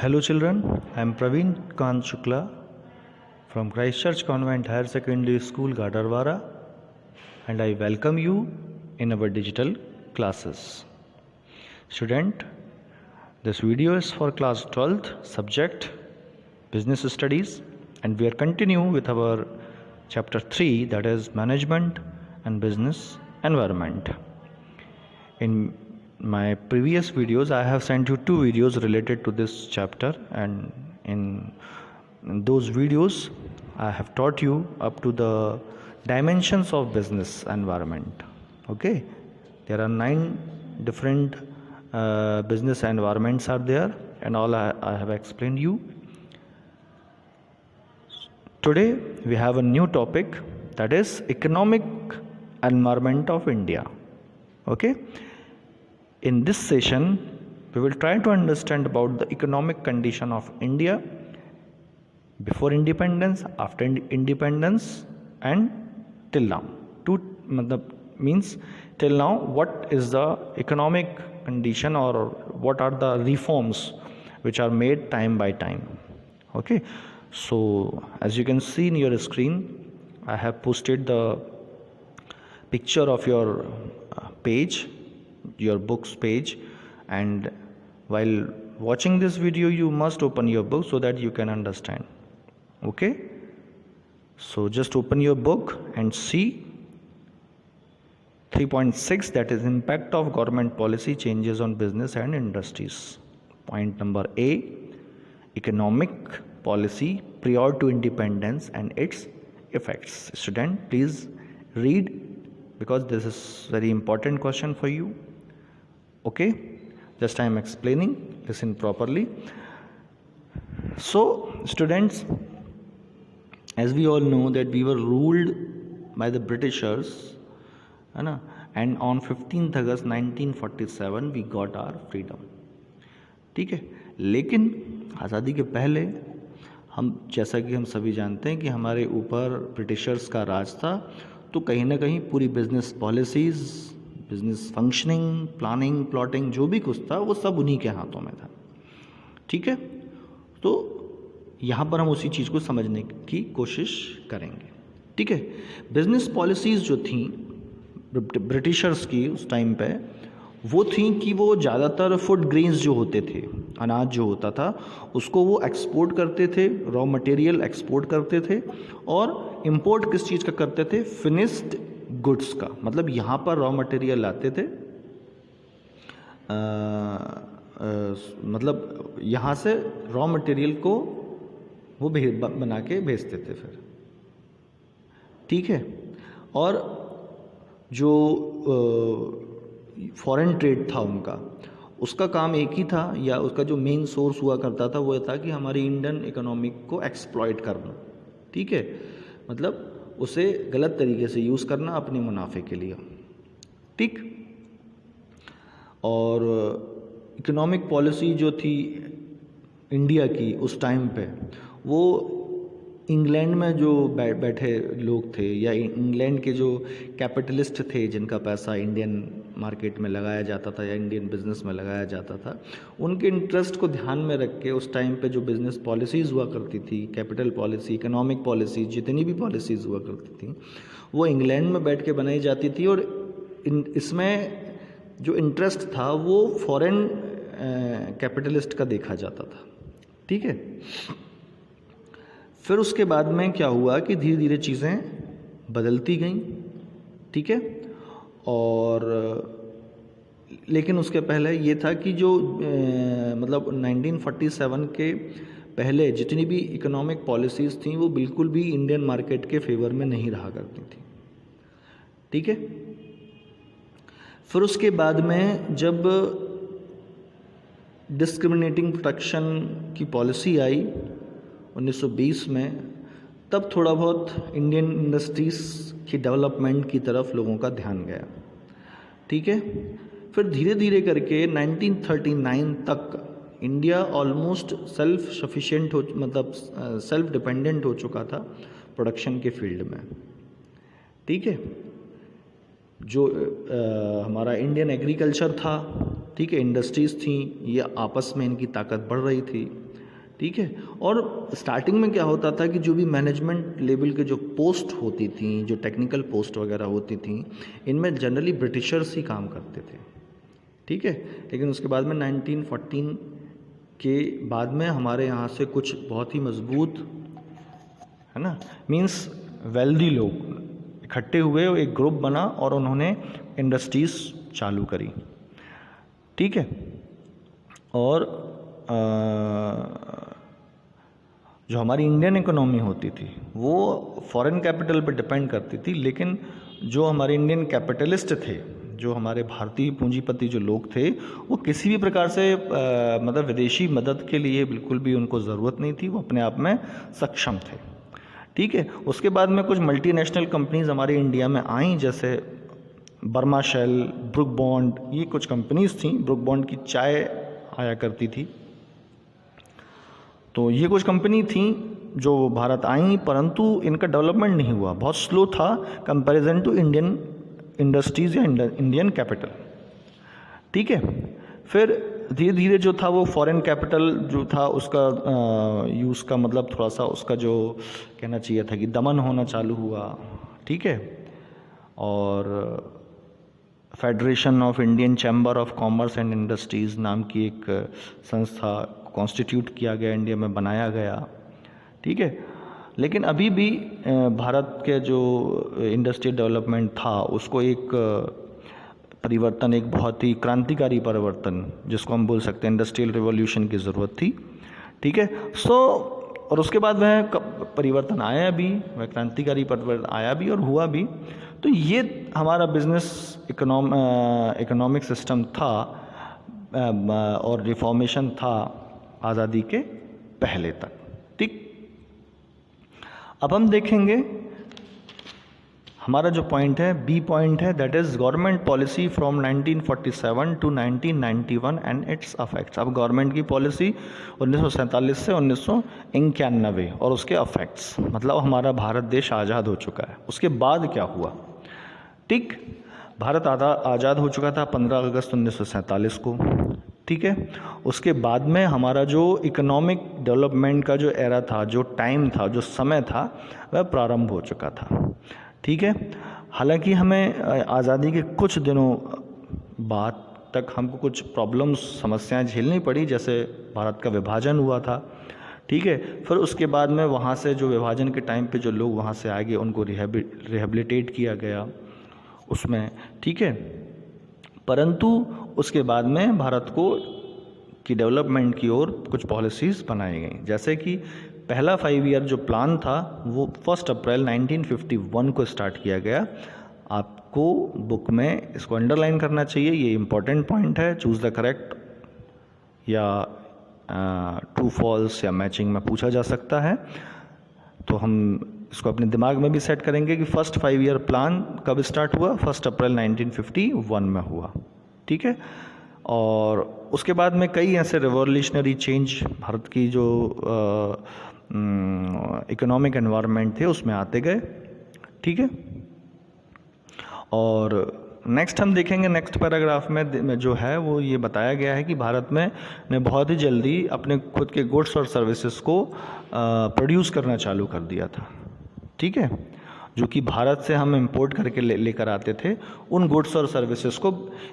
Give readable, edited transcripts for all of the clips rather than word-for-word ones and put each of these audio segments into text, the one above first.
Hello children, I am Praveen Kant Shukla from Christchurch Convent Higher Secondary School, Gadarwara, and I welcome you in our digital classes. Student, this video is for class 12th subject Business Studies, and we are continuing with our chapter 3, that is Management and Business Environment. In my previous videos I have sent you 2 videos related to this chapter, and in those videos I have taught you up to the dimensions of business environment. Okay, there are 9 different business environments are there, and all I have explained you. Today we have a new topic, that is economic environment of India. Okay, in this session we will try to understand about the economic condition of India before independence, after independence, and till now. Means till now what is the economic condition, or what are the reforms which are made time by time. Okay, so as you can see in your screen, I have posted the picture of your page, your books page, and while watching this video you must open your book so that you can understand. Okay, so just open your book and see 3.6, that is impact of government policy changes on business and industries. Point number A, economic policy prior to independence and its effects. Student, please read, because this is very important question for you. Okay, just I am explaining, listen properly. So students, as we all know that we were ruled by the Britishers, and on 15th August 1947 we got our freedom. ठीक है, लेकिन आज़ादी के पहले हम, जैसा कि हम सभी जानते हैं कि हमारे ऊपर ब्रिटिशर्स का राज था, तो कहीं ना कहीं पूरी business policies, business functioning, planning, plotting, जो भी कुछ था वो सब उन्हीं के हाथों में था. ठीक है, तो यहाँ पर हम उसी चीज़ को समझने की कोशिश करेंगे. ठीक है, बिजनेस पॉलिसीज़ जो थी ब्रिटिशर्स की उस टाइम पे, वो थी कि वो ज़्यादातर फूड ग्रेन्स जो होते थे, अनाज जो होता था उसको वो एक्सपोर्ट करते थे, रॉ मटेरियल एक्सपोर्ट करते थे, और इंपोर्ट किस चीज़ का करते थे, फिनिश्ड गुड्स का. मतलब यहाँ पर रॉ मटेरियल लाते थे, मतलब यहाँ से रॉ मटेरियल को वो बना के भेजते थे फिर. ठीक है, और जो फॉरेन ट्रेड था उनका, उसका काम एक ही था, या उसका जो मेन सोर्स हुआ करता था वो था कि हमारी इंडियन इकोनॉमिक को एक्सप्लॉइट करना. ठीक है, मतलब उसे गलत तरीके से यूज़ करना अपने मुनाफे के लिए. ठीक, और इकोनॉमिक पॉलिसी जो थी इंडिया की उस टाइम पे, वो इंग्लैंड में जो बैठे लोग थे, या इंग्लैंड के जो कैपिटलिस्ट थे जिनका पैसा इंडियन मार्केट में लगाया जाता था या इंडियन बिजनेस में लगाया जाता था, उनके इंटरेस्ट को ध्यान में रख के उस टाइम पे जो बिजनेस पॉलिसीज़ हुआ करती थी, कैपिटल पॉलिसी, इकोनॉमिक पॉलिसी, जितनी भी पॉलिसीज़ हुआ करती थी वो इंग्लैंड में बैठ के बनाई जाती थी, और इसमें जो इंटरेस्ट था वो फॉरेन कैपिटलिस्ट का देखा जाता था. ठीक है, फिर उसके बाद में क्या हुआ कि धीरे धीरे चीज़ें बदलती गईं. ठीक है, और लेकिन उसके पहले ये था कि जो मतलब 1947 के पहले जितनी भी इकोनॉमिक पॉलिसीज़ थी वो बिल्कुल भी इंडियन मार्केट के फेवर में नहीं रहा करती थी. ठीक है, फिर उसके बाद में जब डिस्क्रिमिनेटिंग प्रोटेक्शन की पॉलिसी आई 1920 में, तब थोड़ा बहुत इंडियन इंडस्ट्रीज़ की डेवलपमेंट की तरफ लोगों का ध्यान गया. ठीक है, फिर धीरे धीरे करके 1939 तक इंडिया ऑलमोस्ट सेल्फ सफिशिएंट हो, मतलब सेल्फ डिपेंडेंट हो चुका था प्रोडक्शन के फील्ड में. ठीक है, जो हमारा इंडियन एग्रीकल्चर था, ठीक है, इंडस्ट्रीज़ थी, ये आपस में इनकी ताकत बढ़ रही थी. ठीक है। और स्टार्टिंग में क्या होता था कि जो भी मैनेजमेंट लेवल के जो पोस्ट होती थी, जो टेक्निकल पोस्ट वगैरह होती थी, इनमें जनरली ब्रिटिशर्स ही काम करते थे, ठीक है। लेकिन उसके बाद में 1914 के बाद में हमारे यहाँ से कुछ बहुत ही मजबूत, है ना, मीन्स वेल्दी लोग इकट्ठे हुए, एक ग्रुप बना और उन्होंने इंडस्ट्रीज़ चालू करी, ठीक है। और जो हमारी इंडियन इकोनॉमी होती थी वो फॉरेन कैपिटल पर डिपेंड करती थी, लेकिन जो हमारे इंडियन कैपिटलिस्ट थे, जो हमारे भारतीय पूंजीपति जो लोग थे, वो किसी भी प्रकार से मतलब विदेशी मदद के लिए बिल्कुल भी उनको ज़रूरत नहीं थी, वो अपने आप में सक्षम थे, ठीक है। उसके बाद में कुछ मल्टीनेशनल कंपनीज हमारे इंडिया में आई, जैसे बर्मा शेल, ब्रुक बॉन्ड, ये कुछ कंपनीज थी। ब्रुक बॉन्ड की चाय आया करती थी, तो ये कुछ कंपनी थी जो भारत आई, परंतु इनका डेवलपमेंट नहीं हुआ, बहुत स्लो था कंपैरिजन टू इंडियन इंडस्ट्रीज़ या इंडियन कैपिटल, ठीक है। फिर धीरे धीरे जो था वो फॉरेन कैपिटल जो था उसका यूज़ का मतलब थोड़ा सा उसका जो कहना चाहिए था कि दमन होना चालू हुआ, ठीक है। और federation of Indian chamber of commerce and industries नाम की एक संस्था कॉन्स्टिट्यूट किया गया, इंडिया में बनाया गया, ठीक है। लेकिन अभी भी भारत के जो इंडस्ट्रियल डेवलपमेंट था उसको एक परिवर्तन, एक बहुत ही क्रांतिकारी परिवर्तन जिसको हम बोल सकते हैं इंडस्ट्रियल रिवॉल्यूशन की ज़रूरत थी, ठीक है। और उसके बाद वह परिवर्तन आया भी, वह क्रांतिकारी परिवर्तन आया भी और हुआ भी। तो ये हमारा बिजनेस इकोनॉमिक सिस्टम था और रिफॉर्मेशन था आज़ादी के पहले तक, ठीक। अब हम देखेंगे हमारा जो पॉइंट है, बी पॉइंट है, that is government policy from 1947 to 1991 and its affects. अब गवर्नमेंट की पॉलिसी 1947 से 1991 और उसके अफेक्ट्स, मतलब हमारा भारत देश आज़ाद हो चुका है, उसके बाद क्या हुआ, ठीक। भारत आज़ाद हो चुका था 15 अगस्त 1947 को, ठीक है। उसके बाद में हमारा जो इकोनॉमिक डेवलपमेंट का जो एरा था, जो टाइम था, जो समय था, वह प्रारंभ हो चुका था, ठीक है। हालांकि हमें आज़ादी के कुछ दिनों बाद तक हमको कुछ प्रॉब्लम्स, समस्याएं झेलनी पड़ी, जैसे भारत का विभाजन हुआ था, ठीक है। फिर उसके बाद में वहाँ से जो विभाजन के टाइम पे जो लोग वहाँ से आए गए उनको रिहेबिलिटेट किया गया उसमें, ठीक है। परंतु उसके बाद में भारत को की डेवलपमेंट की ओर कुछ पॉलिसीज़ बनाई गई, जैसे कि पहला 5 ईयर जो प्लान था वो 1 अप्रैल 1951 को स्टार्ट किया गया। आपको बुक में इसको अंडरलाइन करना चाहिए, ये इम्पोर्टेंट पॉइंट है। चूज़ द करेक्ट या ट्रू फॉल्स या मैचिंग में पूछा जा सकता है, तो हम इसको अपने दिमाग में भी सेट करेंगे कि फर्स्ट 5 ईयर प्लान कब स्टार्ट हुआ, 1 अप्रैल 1951 में हुआ, ठीक है। और उसके बाद में कई ऐसे रिवॉल्यूशनरी चेंज भारत की जो इकोनॉमिक एनवायरनमेंट थे उसमें आते गए, ठीक है। और नेक्स्ट हम देखेंगे, नेक्स्ट पैराग्राफ में जो है वो ये बताया गया है कि भारत में ने बहुत ही जल्दी अपने खुद के गुड्स और सर्विसेज को प्रोड्यूस करना चालू कर दिया था, ठीक है। जो कि भारत से हम इंपोर्ट करके लेकर आते थे, उन गुड्स और सर्विसेज को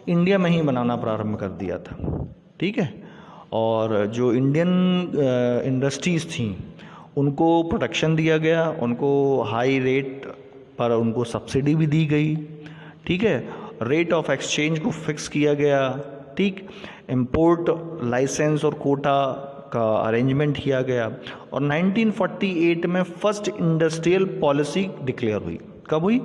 इंडिया में ही बनाना प्रारंभ कर दिया था, ठीक है। और जो इंडियन इंडस्ट्रीज़ थी उनको प्रोटेक्शन दिया गया, उनको हाई रेट पर उनको सब्सिडी भी दी गई, ठीक है। रेट ऑफ एक्सचेंज को फिक्स किया गया, ठीक। इंपोर्ट लाइसेंस और कोटा का अरेंजमेंट किया गया। और 1948 में फर्स्ट इंडस्ट्रियल पॉलिसी डिक्लेयर हुई। कब हुई?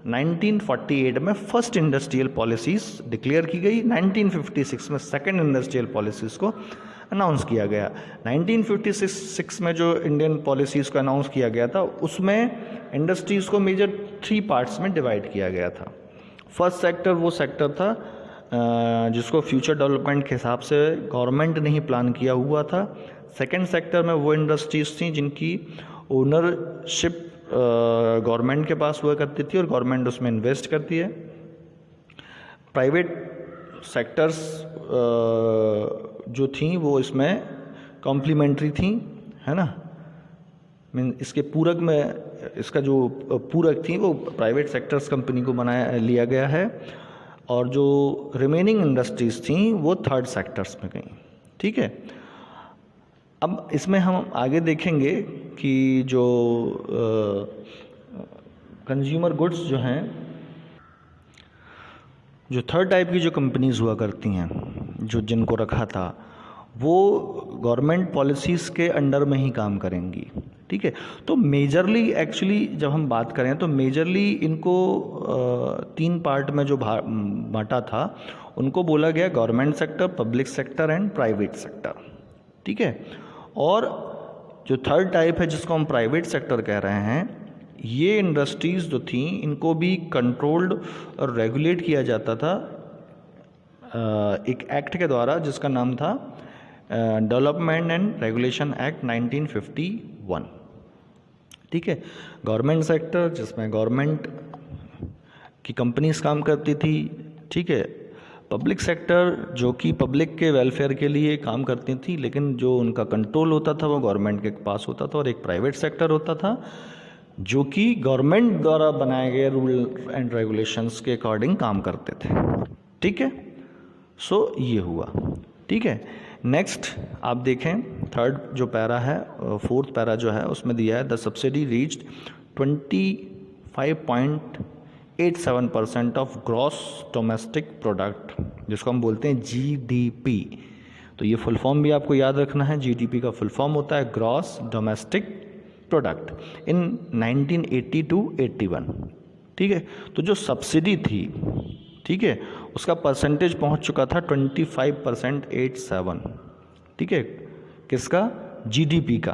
1948 में फर्स्ट इंडस्ट्रियल पॉलिसीज़ डिक्लेयर की गई। 1956 में सेकंड इंडस्ट्रियल पॉलिसीज़ को अनाउंस किया गया। 1956 में जो इंडियन पॉलिसीज़ को अनाउंस किया गया था उसमें इंडस्ट्रीज़ को मेजर 3 पार्ट्स में डिवाइड किया गया था। फर्स्ट सेक्टर वो सेक्टर था जिसको फ्यूचर डेवलपमेंट के हिसाब से गवर्नमेंट ने ही प्लान किया हुआ था। सेकंड सेक्टर में वो इंडस्ट्रीज़ थी जिनकी ओनरशिप गवर्नमेंट के पास हुआ करती थी और गवर्नमेंट उसमें इन्वेस्ट करती है। प्राइवेट सेक्टर्स जो थी वो इसमें कॉम्प्लीमेंट्री थी, है ना, मीन इसके पूरक में, इसका जो पूरक थी वो प्राइवेट सेक्टर्स कंपनी को बनाया लिया गया है, और जो रिमेनिंग इंडस्ट्रीज़ थी वो थर्ड सेक्टर्स में गई। ठीक है, अब इसमें हम आगे देखेंगे कि जो कंज्यूमर गुड्स जो हैं, जो थर्ड टाइप की जो कंपनीज़ हुआ करती हैं, जो जिनको रखा था, वो गवर्नमेंट पॉलिसीज़ के अंडर में ही काम करेंगी। ठीक है, तो मेजरली एक्चुअली जब हम बात करें तो मेजरली इनको 3 पार्ट में जो बांटा था, उनको बोला गया government sector, public sector and private sector. ठीक है, और जो थर्ड टाइप है जिसको हम प्राइवेट सेक्टर कह रहे हैं, ये इंडस्ट्रीज़ जो थी इनको भी कंट्रोल्ड और रेगुलेट किया जाता था एक एक्ट के द्वारा जिसका नाम था डेवलपमेंट एंड रेगुलेशन एक्ट 1951। ठीक है, गवर्नमेंट सेक्टर जिसमें गवर्नमेंट की कंपनीज काम करती थी। ठीक है, पब्लिक सेक्टर जो कि पब्लिक के वेलफेयर के लिए काम करती थी, लेकिन जो उनका कंट्रोल होता था वो गवर्नमेंट के पास होता था, और एक प्राइवेट सेक्टर होता था जो कि गवर्नमेंट द्वारा बनाए गए रूल एंड रेगुलेशंस के अकॉर्डिंग काम करते थे। ठीक है, सो ये हुआ। ठीक है, नेक्स्ट आप देखें थर्ड जो पैरा है, फोर्थ पैरा जो है उसमें दिया है the subsidy reached 25.87% of gross domestic product, जिसको हम बोलते हैं जीडीपी। तो ये फुल फॉर्म भी आपको याद रखना है, जीडीपी का फुल फॉर्म होता है gross domestic product, in 1980 to 81। ठीक है, तो जो सब्सिडी थी, ठीक है, उसका परसेंटेज पहुंच चुका था 25.87। ठीक है, किसका? जीडीपी का।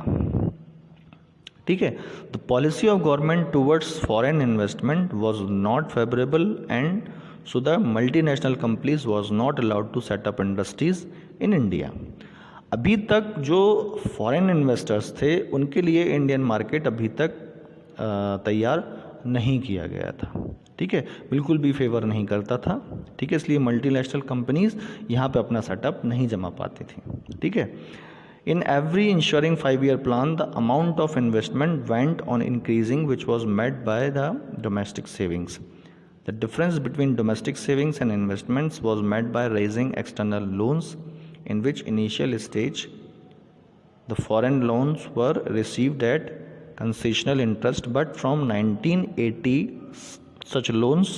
ठीक है, the policy of government towards foreign investment was not favourable and so the multinational companies was not allowed to set up industries in India. अभी तक जो फॉरेन इन्वेस्टर्स थे उनके लिए इंडियन मार्केट अभी तक तैयार नहीं किया गया था। ठीक है, बिल्कुल भी फेवर नहीं करता था। ठीक है, इसलिए मल्टीनेशनल कंपनीज यहाँ पे अपना सेटअप नहीं जमा पाती थी। ठीक है, in every ensuring 5-year plan the amount of investment went on increasing which was made by the domestic savings. The difference between domestic savings and investments was made by raising external loans in which initial stage the foreign loans were received at concessional interest, but from 1980 such loans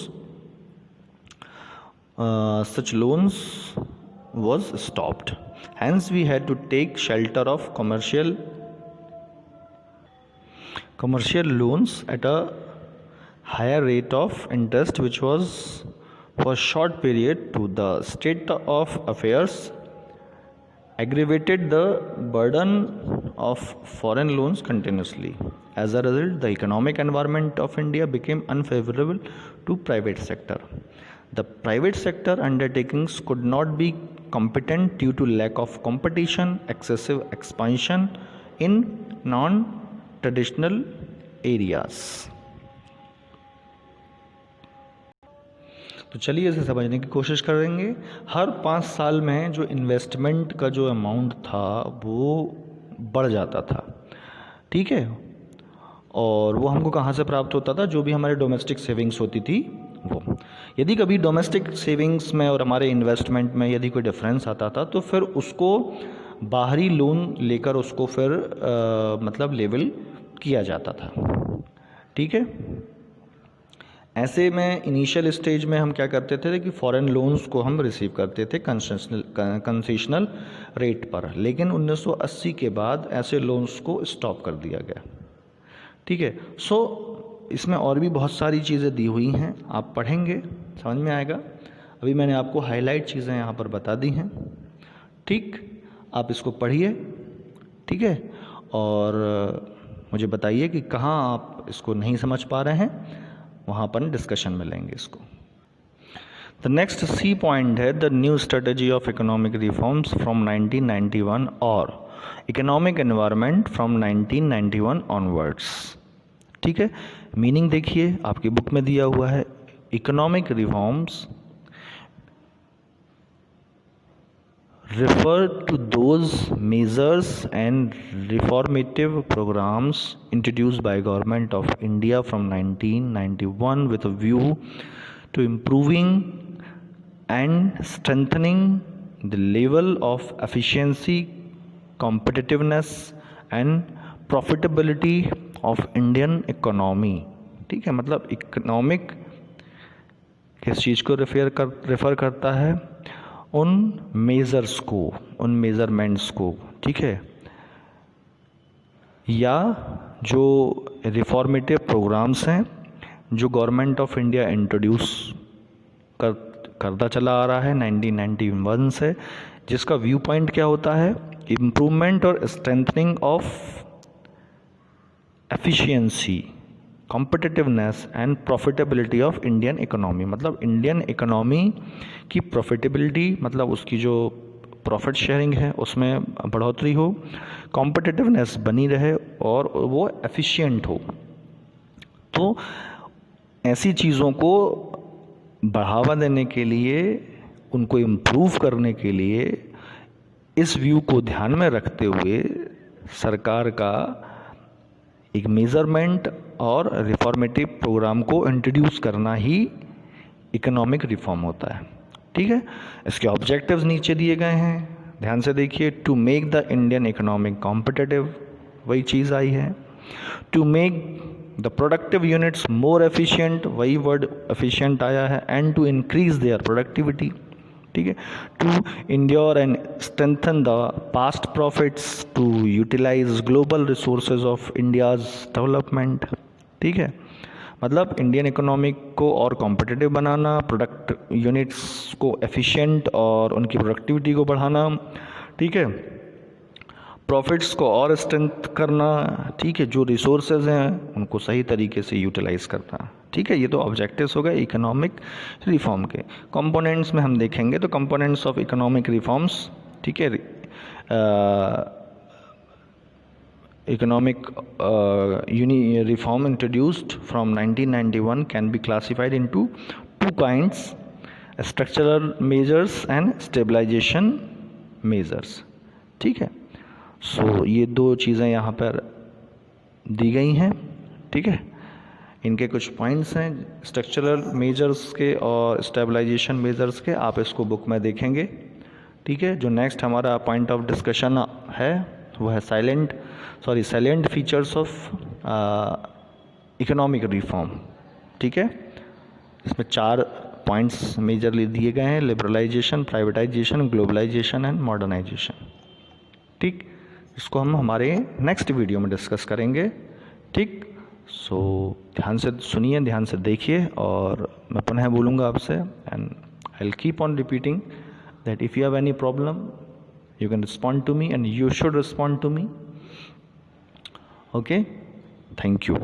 was stopped. Hence we had to take shelter of commercial loans at a higher rate of interest, which was for short period to the state of affairs aggravated the burden of foreign loans continuously. As a result, the economic environment of India became unfavorable to private sector. The private sector undertakings could not be competent due to lack of competition, excessive expansion in non-traditional areas. तो चलिए इसे समझने की कोशिश करेंगे। हर 5 साल में जो इन्वेस्टमेंट का जो अमाउंट था वो बढ़ जाता था। ठीक है, और वो हमको कहाँ से प्राप्त होता था? जो भी हमारे डोमेस्टिक सेविंग्स होती थी वो। यदि कभी डोमेस्टिक सेविंग्स में और हमारे इन्वेस्टमेंट में यदि कोई डिफरेंस आता था तो फिर उसको बाहरी लोन लेकर उसको फिर मतलब लेवल किया जाता था। ठीक है, ऐसे में इनिशियल स्टेज में हम क्या करते थे कि फॉरेन लोन्स को हम रिसीव करते थे कंसेशनल रेट पर, लेकिन 1980 के बाद ऐसे लोन्स को स्टॉप कर दिया गया। ठीक है, सो इसमें और भी बहुत सारी चीज़ें दी हुई हैं, आप पढ़ेंगे समझ में आएगा। अभी मैंने आपको हाईलाइट चीज़ें यहाँ पर बता दी हैं। ठीक, आप इसको पढ़िए। ठीक है, और मुझे बताइए कि कहाँ आप इसको नहीं समझ पा रहे हैं, वहाँ पर डिस्कशन में लेंगे इसको। द नेक्स्ट सी पॉइंट है the new strategy of economic reforms from 1991 और इकोनॉमिक एनवायरनमेंट फ्रॉम 1991 ऑनवर्ड्स। ठीक है, मीनिंग देखिए आपकी बुक में दिया हुआ है, economic reforms refer to those measures and reformative programs introduced by government of India from 1991 with a view to improving and strengthening the level of efficiency, competitiveness and profitability of Indian economy। ठीक है, मतलब economic किस चीज़ को refer करता है? उन measures को, उन मेज़रमेंट्स को, ठीक है, या जो रिफॉर्मेटिव प्रोग्राम्स हैं जो गवर्नमेंट ऑफ इंडिया इंट्रोड्यूस करता चला आ रहा है 1991 से, जिसका व्यू पॉइंट क्या होता है? इम्प्रूवमेंट और strengthening of efficiency, competitiveness and profitability of Indian economy. मतलब इंडियन इकोनॉमी की प्रॉफिटेबिलिटी, मतलब उसकी जो प्रॉफिट शेयरिंग है उसमें बढ़ोतरी हो, कॉम्पिटिटिवनेस बनी रहे और वो एफिशिएंट हो। तो ऐसी चीज़ों को बढ़ावा देने के लिए, उनको इम्प्रूव करने के लिए, इस व्यू को ध्यान में रखते हुए सरकार का एक मेज़रमेंट और रिफॉर्मेटिव प्रोग्राम को इंट्रोड्यूस करना ही इकोनॉमिक रिफॉर्म होता है। ठीक है, इसके ऑब्जेक्टिव्स नीचे दिए गए हैं, ध्यान से देखिए। To make the Indian economic competitive, वही चीज़ आई है। To make the productive units more efficient, वही वर्ड एफिशिएंट आया है। And to increase their productivity, ठीक है। To endure and strengthen the past profits, to utilise global resources of India's development, ठीक है। मतलब इंडियन इकोनॉमिक को और कॉम्पिटिटिव बनाना, प्रोडक्ट यूनिट्स को एफिशिएंट और उनकी प्रोडक्टिविटी को बढ़ाना, ठीक है, प्रॉफिट्स को और स्ट्रेंथ करना, ठीक है, जो रिसोर्सेज हैं उनको सही तरीके से यूटिलाइज करना, ठीक है। ये तो ऑब्जेक्टिव्स हो गए इकोनॉमिक रिफॉर्म के। कंपोनेंट्स में हम देखेंगे तो कंपोनेंट्स ऑफ इकोनॉमिक रिफॉर्म्स, ठीक है, economic reform introduced from 1991 can be classified into two kinds: structural measures and stabilization measures, ठीक है। सो ये दो चीज़ें यहाँ पर दी गई हैं, ठीक है। इनके कुछ पॉइंट्स हैं स्ट्रक्चरल मेजर्स के और स्टेबलाइजेशन मेजर्स के, आप इसको बुक में देखेंगे, ठीक है। जो नेक्स्ट हमारा पॉइंट ऑफ डिस्कशन है वो है silent features of economic reform, ठीक है। इसमें 4 पॉइंट्स मेजरली दिए गए हैं: liberalisation, privatisation, globalisation and modernisation, ठीक। इसको हम हमारे नेक्स्ट वीडियो में डिस्कस करेंगे, ठीक। सो ध्यान से सुनिए, ध्यान से देखिए, और मैं पुनः बोलूँगा आपसे, and I will keep on repeating that if you have any problem you can respond to me and you should respond to me, okay? Thank you.